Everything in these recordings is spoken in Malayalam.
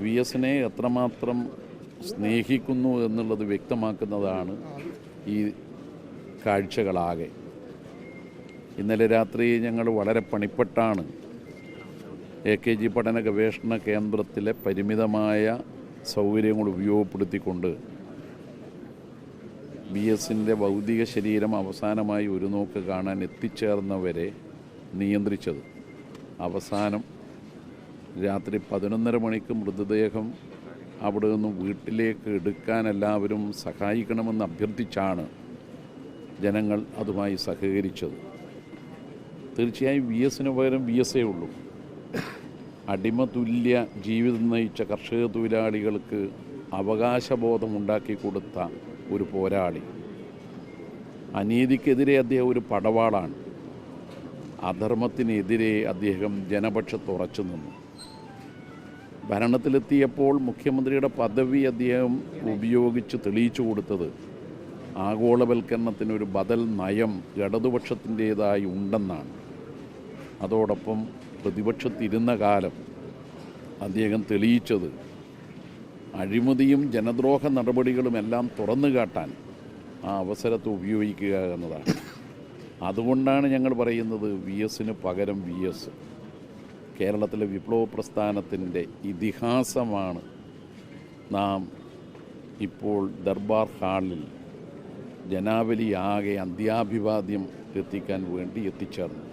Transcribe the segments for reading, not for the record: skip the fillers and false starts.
വി എസിനെ എത്രമാത്രം സ്നേഹിക്കുന്നു എന്നുള്ളത് വ്യക്തമാക്കുന്നതാണ് ഈ കാഴ്ചകളാകെ. ഇന്നലെ രാത്രി ഞങ്ങൾ വളരെ പണിപ്പെട്ടാണ് AKG പഠന ഗവേഷണ കേന്ദ്രത്തിലെ പരിമിതമായ സൗകര്യങ്ങൾ ഉപയോഗപ്പെടുത്തിക്കൊണ്ട് വി എസിൻ്റെ ഭൗതിക ശരീരം അവസാനമായി ഒരു നോക്ക് കാണാൻ എത്തിച്ചേർന്നവരെ നിയന്ത്രിച്ചത്. അവസാനം രാത്രി 11:30 മണിക്ക് മൃതദേഹം അവിടെ നിന്ന് വീട്ടിലേക്ക് എടുക്കാൻ എല്ലാവരും സഹായിക്കണമെന്ന് അഭ്യർത്ഥിച്ചാണ് ജനങ്ങൾ അതുമായി സഹകരിച്ചത്. തീർച്ചയായും വി എസിന് പകരം വി എസേ ഉള്ളൂ. അടിമതുല്യ ജീവിതം നയിച്ച കർഷക തൊഴിലാളികൾക്ക് അവകാശബോധമുണ്ടാക്കി കൊടുത്ത ഒരു പോരാളി. അനീതിക്കെതിരെ അദ്ദേഹം ഒരു പടവാളാണ്. അധർമ്മത്തിനെതിരെ അദ്ദേഹം ജനപക്ഷത്ത് ഉറച്ചു നിന്നു. ഭരണത്തിലെത്തിയപ്പോൾ മുഖ്യമന്ത്രിയുടെ പദവി അദ്ദേഹം ഉപയോഗിച്ച് തെളിയിച്ചു കൊടുത്തത് ആഗോളവൽക്കരണത്തിനൊരു ബദൽ നയം ഇടതുപക്ഷത്തിൻ്റേതായി ഉണ്ടെന്നാണ്. അതോടൊപ്പം പ്രതിപക്ഷത്തിരുന്ന കാലം അദ്ദേഹം തെളിയിച്ചത് അഴിമതിയും ജനദ്രോഹ നടപടികളുമെല്ലാം തുറന്നു കാട്ടാൻ ആ അവസരത്തെ ഉപയോഗിക്കുക എന്നതാണ്. അതുകൊണ്ടാണ് ഞങ്ങൾ പറയുന്നത് വി എസിന് പകരം വി എസ്. കേരളത്തിലെ വിപ്ലവ പ്രസ്ഥാനത്തിൻ്റെ ഇതിഹാസമാണ് നാം ഇപ്പോൾ ദർബാർ ഹാളിൽ ജനാവലി ആകെ അന്ത്യാഭിവാദ്യം എത്തിക്കാൻ വേണ്ടി എത്തിച്ചേർന്നു.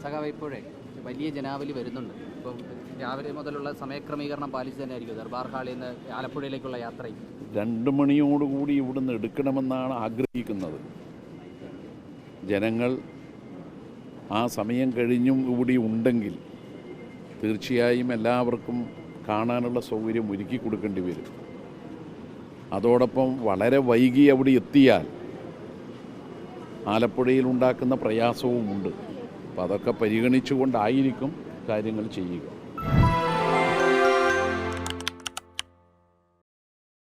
സഖാവ്, ഇപ്പോഴേ വലിയ ജനാവലി വരുന്നുണ്ട്. ഇപ്പം രാവിലെ മുതലുള്ള സമയക്രമീകരണം പാലിച്ച് തന്നെ ആയിരിക്കും ദർബാർ ഹാളിൽ നിന്ന് ആലപ്പുഴയിലേക്കുള്ള യാത്രയും. 2 മണിയോടുകൂടി ഇവിടുന്ന് എടുക്കണമെന്നാണ് ആഗ്രഹിക്കുന്നത്. ജനങ്ങൾ ആ സമയം കഴിഞ്ഞും ഇവിടെ ഉണ്ടെങ്കിൽ തീർച്ചയായും എല്ലാവർക്കും കാണാനുള്ള സൗകര്യം ഒരുക്കി കൊടുക്കേണ്ടി വരും. അതോടൊപ്പം വളരെ വൈകി അവിടെ എത്തിയാൽ ആലപ്പുഴയിൽ ഉണ്ടാക്കുന്ന പ്രയാസവുമുണ്ട്. അപ്പോൾ അതൊക്കെ പരിഗണിച്ചുകൊണ്ടായിരിക്കും കാര്യങ്ങൾ ചെയ്യുക.